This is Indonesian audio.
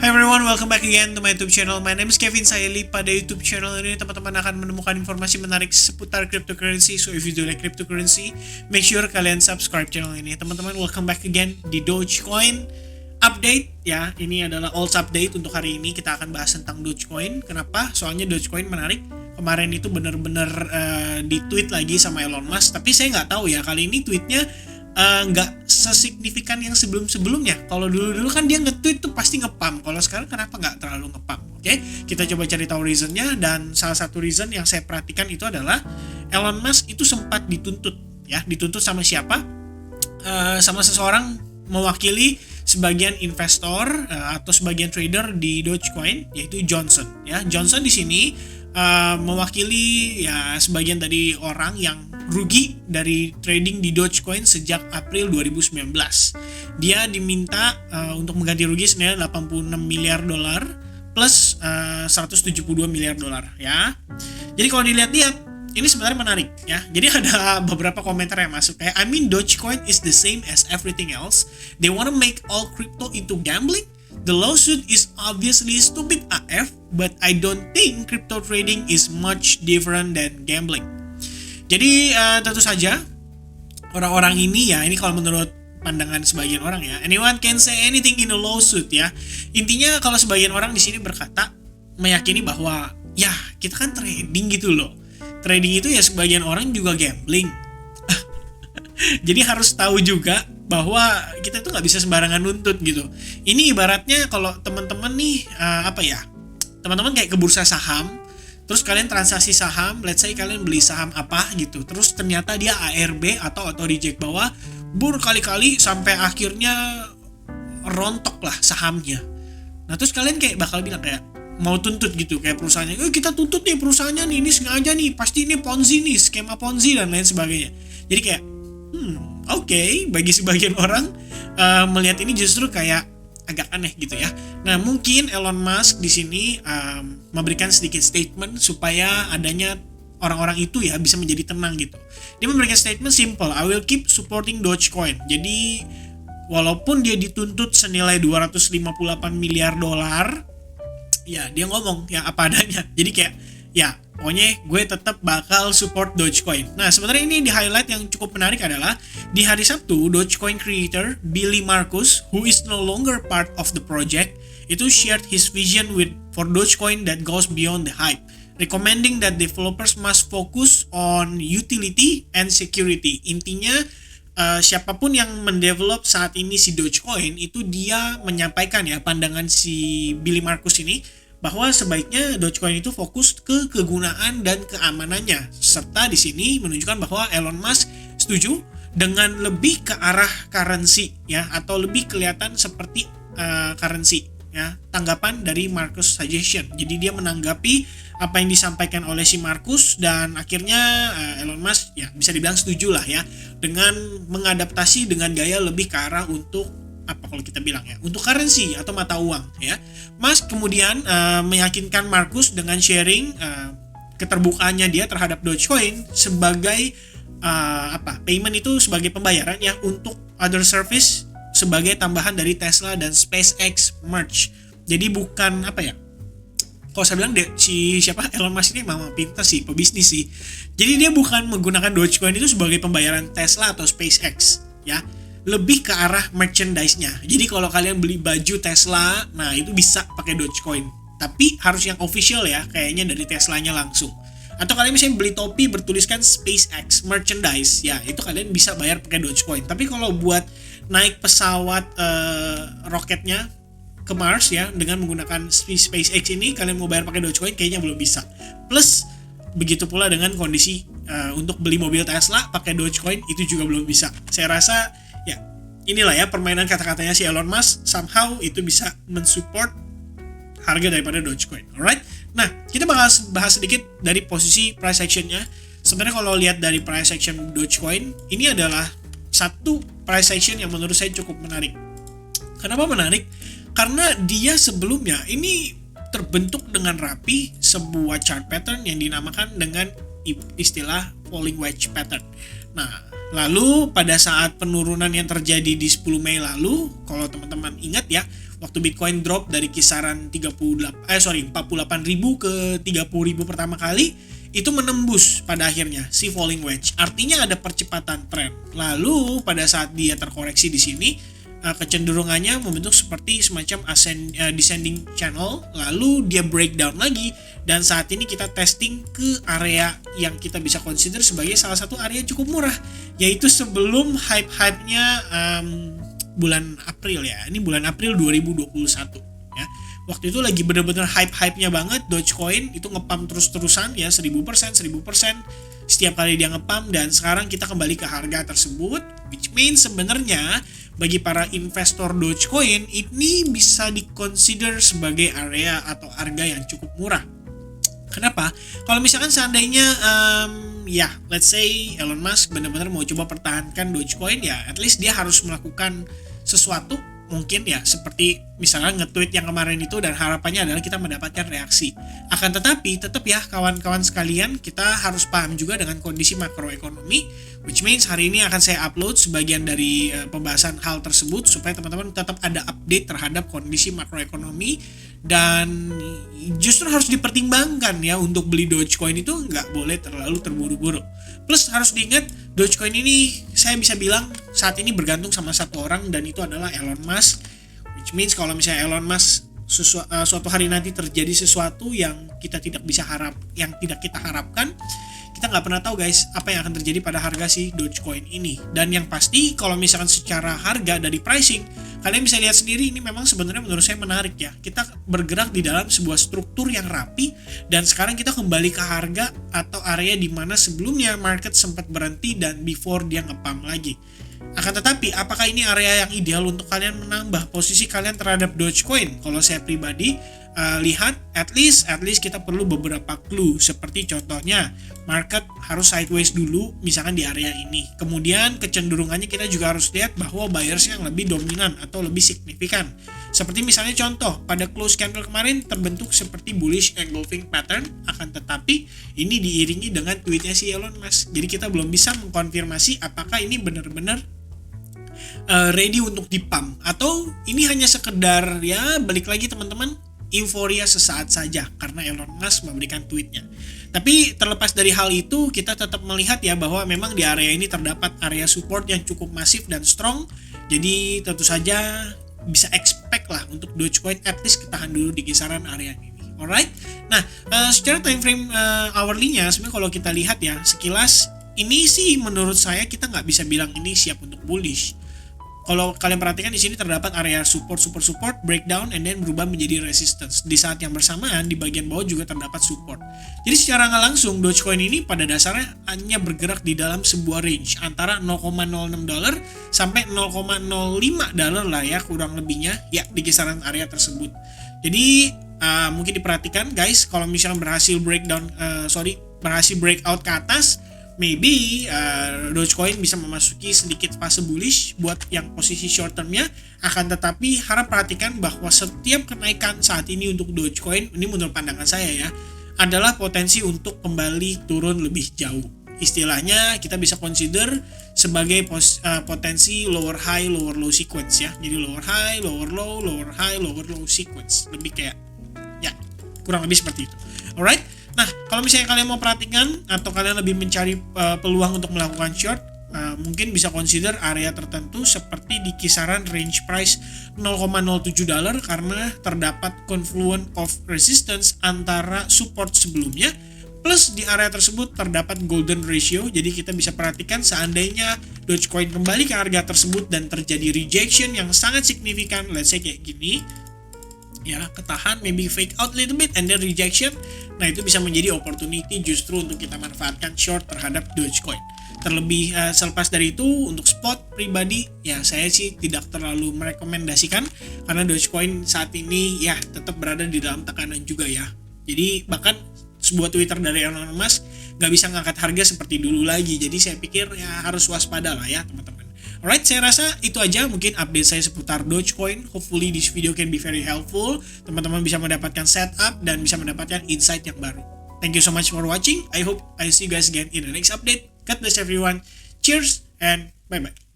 Hi everyone, welcome back again to my YouTube channel. My name is Kevin Sayeli. Pada YouTube channel ini teman-teman akan menemukan informasi menarik seputar cryptocurrency. So if you do like cryptocurrency, make sure kalian subscribe channel ini. Teman-teman, welcome back again di Dogecoin update ya. Ini adalah Alts update untuk hari ini. Kita akan bahas tentang Dogecoin. Kenapa? Soalnya Dogecoin menarik. Kemarin itu benar-benar di-tweet lagi sama Elon Musk. Tapi saya nggak tahu ya, kali ini tweetnya nggak sesignifikan yang sebelum-sebelumnya. Kalau dulu-dulu kan dia nge-tweet tuh pasti nge-pump. Kalau sekarang kenapa nggak terlalu nge-pump? Oke, kita coba cari tahu reasonnya. Dan salah satu reason yang saya perhatikan itu adalah Elon Musk itu sempat dituntut ya. Dituntut sama siapa? Sama seseorang mewakili sebagian investor atau sebagian trader di Dogecoin, yaitu Johnson ya. Johnson di sini mewakili ya sebagian dari orang yang rugi dari trading di Dogecoin sejak April 2019. Dia diminta untuk mengganti rugi senilai 86 miliar dolar plus 172 miliar dolar ya. Jadi kalau dilihat-lihat ini sebenarnya menarik ya. Jadi ada beberapa komentar yang masuk kayak, I mean Dogecoin is the same as everything else. They wanna make all crypto into gambling. The lawsuit is obviously stupid AF, but I don't think crypto trading is much different than gambling. Jadi tentu saja orang-orang ini ya, ini kalau menurut pandangan sebagian orang ya, anyone can say anything in a lawsuit ya. Intinya kalau sebagian orang di sini berkata meyakini bahwa ya kita kan trading gitu loh. Trading itu ya sebagian orang juga gambling. Jadi harus tahu juga bahwa kita itu nggak bisa sembarangan nuntut gitu. Ini ibaratnya kalau teman-teman nih teman-teman kayak ke bursa saham, terus kalian transaksi saham, let's say kalian beli saham apa gitu, terus ternyata dia ARB atau auto reject bawah berkali-kali sampai akhirnya rontok lah sahamnya. Nah terus kalian kayak bakal bilang kayak mau tuntut gitu kayak perusahaannya, kita tuntut nih perusahaannya nih, ini sengaja nih, pasti ini ponzi nih, skema ponzi dan lain sebagainya. Jadi kayak Oke, bagi sebagian orang melihat ini justru kayak agak aneh gitu ya. Nah, mungkin Elon Musk di sini memberikan sedikit statement supaya adanya orang-orang itu ya bisa menjadi tenang gitu. Dia memberikan statement simple, I will keep supporting Dogecoin. Jadi walaupun dia dituntut senilai 258 miliar dolar, ya dia ngomong ya apa adanya. Jadi kayak ya pokoknya gue tetap bakal support Dogecoin. Nah sebenarnya ini di highlight yang cukup menarik adalah di hari Sabtu, Dogecoin creator Billy Markus, who is no longer part of the project, itu shared his vision for Dogecoin that goes beyond the hype, recommending that developers must focus on utility and security. Intinya siapapun yang mendevelop saat ini si Dogecoin itu dia menyampaikan ya pandangan si Billy Markus ini bahwa sebaiknya Dogecoin itu fokus ke kegunaan dan keamanannya, serta di sini menunjukkan bahwa Elon Musk setuju dengan lebih ke arah currency ya, atau lebih kelihatan seperti currency ya. Tanggapan dari Markus suggestion. Jadi dia menanggapi apa yang disampaikan oleh si Markus dan akhirnya Elon Musk ya bisa dibilang setuju lah ya dengan mengadaptasi dengan gaya lebih ke arah untuk apa kalau kita bilang ya, untuk currency atau mata uang ya. Musk kemudian meyakinkan Markus dengan sharing keterbukaannya dia terhadap Dogecoin sebagai payment itu sebagai pembayaran ya untuk other service sebagai tambahan dari Tesla dan SpaceX merge. Jadi bukan kalau saya bilang Elon Musk ini memang pintar sih, pebisnis sih. Jadi dia bukan menggunakan Dogecoin itu sebagai pembayaran Tesla atau SpaceX ya. Lebih ke arah merchandise-nya. Jadi kalau kalian beli baju Tesla, nah itu bisa pakai Dogecoin. Tapi harus yang official ya, kayaknya dari Teslanya langsung. Atau kalian misalnya beli topi bertuliskan SpaceX merchandise, ya itu kalian bisa bayar pakai Dogecoin. Tapi kalau buat naik pesawat roketnya ke Mars ya dengan menggunakan SpaceX ini, kalian mau bayar pakai Dogecoin kayaknya belum bisa. Plus begitu pula dengan kondisi untuk beli mobil Tesla pakai Dogecoin itu juga belum bisa. Saya rasa ya inilah ya permainan kata-katanya si Elon Musk, somehow itu bisa mensupport harga daripada Dogecoin. Alright, nah kita bakal bahas sedikit dari posisi price actionnya. Sebenarnya kalau lihat dari price action Dogecoin, ini adalah satu price action yang menurut saya cukup menarik. Kenapa menarik? Karena dia sebelumnya ini terbentuk dengan rapi sebuah chart pattern yang dinamakan dengan istilah falling wedge pattern. Nah, lalu pada saat penurunan yang terjadi di 10 Mei lalu, kalau teman-teman ingat ya, waktu Bitcoin drop dari kisaran 48.000 ke 30.000 pertama kali, itu menembus pada akhirnya si falling wedge. Artinya ada percepatan tren. Lalu pada saat dia terkoreksi di sini, kecenderungannya membentuk seperti semacam descending channel, lalu dia breakdown lagi, dan saat ini kita testing ke area yang kita bisa consider sebagai salah satu area cukup murah, yaitu sebelum hype-hypenya bulan April ya. Ini bulan April 2021 ya. Waktu itu lagi bener-bener hype-hypenya banget, Dogecoin itu ngepump terus-terusan ya, 1000%, setiap kali dia ngepump, dan sekarang kita kembali ke harga tersebut, which means sebenarnya bagi para investor Dogecoin ini bisa diconsider sebagai area atau harga yang cukup murah. Kenapa? Kalau misalkan seandainya let's say Elon Musk benar-benar mau coba pertahankan Dogecoin, ya at least dia harus melakukan sesuatu, mungkin ya seperti misalnya nge-tweet yang kemarin itu, dan harapannya adalah kita mendapatkan reaksi. Akan tetapi tetap ya kawan-kawan sekalian, kita harus paham juga dengan kondisi makroekonomi, which means hari ini akan saya upload sebagian dari pembahasan hal tersebut supaya teman-teman tetap ada update terhadap kondisi makroekonomi, dan justru harus dipertimbangkan ya, untuk beli Dogecoin itu nggak boleh terlalu terburu-buru. Plus harus diingat, Dogecoin ini saya bisa bilang saat ini bergantung sama satu orang, dan itu adalah Elon Musk, which means kalau misalnya Elon Musk suatu hari nanti terjadi sesuatu yang kita tidak kita harapkan, kita nggak pernah tahu guys apa yang akan terjadi pada harga si Dogecoin ini. Dan yang pasti kalau misalkan secara harga dari pricing, kalian bisa lihat sendiri, ini memang sebenarnya menurut saya menarik ya. Kita bergerak di dalam sebuah struktur yang rapi, dan sekarang kita kembali ke harga atau area di mana sebelumnya market sempat berhenti dan before dia nge-pump lagi. Akan tetapi apakah ini area yang ideal untuk kalian menambah posisi kalian terhadap Dogecoin? Kalau saya pribadi lihat at least kita perlu beberapa clue, seperti contohnya market harus sideways dulu misalkan di area ini. Kemudian kecenderungannya kita juga harus lihat bahwa buyers yang lebih dominan atau lebih signifikan. Seperti misalnya contoh pada close candle kemarin terbentuk seperti bullish engulfing pattern, akan tetapi ini diiringi dengan tweetnya si Elon Musk. Jadi kita belum bisa mengkonfirmasi apakah ini benar-benar ready untuk dipump, atau ini hanya sekedar ya balik lagi teman-teman, euforia sesaat saja karena Elon Musk memberikan tweetnya. Tapi terlepas dari hal itu, kita tetap melihat ya bahwa memang di area ini terdapat area support yang cukup masif dan strong. Jadi tentu saja bisa expect lah untuk Dogecoin at least ketahan dulu di kisaran area ini. Alright. Nah, secara time frame hourly-nya sebenarnya kalau kita lihat ya sekilas, ini sih menurut saya kita nggak bisa bilang ini siap untuk bullish. Kalau kalian perhatikan di sini terdapat area support, breakdown, and then berubah menjadi resistance. Di saat yang bersamaan di bagian bawah juga terdapat support. Jadi secara nggak langsung Dogecoin ini pada dasarnya hanya bergerak di dalam sebuah range antara $0.06 sampai $0.05 lah ya kurang lebihnya ya di kisaran area tersebut. Jadi mungkin diperhatikan guys, kalau misalnya berhasil breakout ke atas, maybe Dogecoin bisa memasuki sedikit fase bullish buat yang posisi short termnya. Akan tetapi harap perhatikan bahwa setiap kenaikan saat ini untuk Dogecoin, ini menurut pandangan saya ya, adalah potensi untuk kembali turun lebih jauh. Istilahnya kita bisa consider sebagai potensi lower high lower low sequence ya. Jadi lower high lower low, lower high lower low sequence, lebih kayak ya kurang lebih seperti itu. Alright. Nah, kalau misalnya kalian mau perhatikan atau kalian lebih mencari peluang untuk melakukan short, mungkin bisa consider area tertentu seperti di kisaran range price $0.07 karena terdapat confluence of resistance antara support sebelumnya, plus di area tersebut terdapat golden ratio. Jadi kita bisa perhatikan seandainya Dogecoin kembali ke harga tersebut dan terjadi rejection yang sangat signifikan, let's say kayak gini ya, ketahan, maybe fake out little bit and then rejection, nah itu bisa menjadi opportunity justru untuk kita manfaatkan short terhadap Dogecoin. Terlebih selepas dari itu, untuk spot pribadi ya saya sih tidak terlalu merekomendasikan karena Dogecoin saat ini ya tetap berada di dalam tekanan juga ya. Jadi bahkan sebuah Twitter dari Elon Musk nggak bisa ngangkat harga seperti dulu lagi. Jadi saya pikir ya harus waspada lah ya teman-teman. Alright, saya rasa itu aja mungkin update saya seputar Dogecoin. Hopefully this video can be very helpful. Teman-teman bisa mendapatkan setup dan bisa mendapatkan insight yang baru. Thank you so much for watching. I hope I see you guys again in the next update. God bless everyone. Cheers and bye-bye.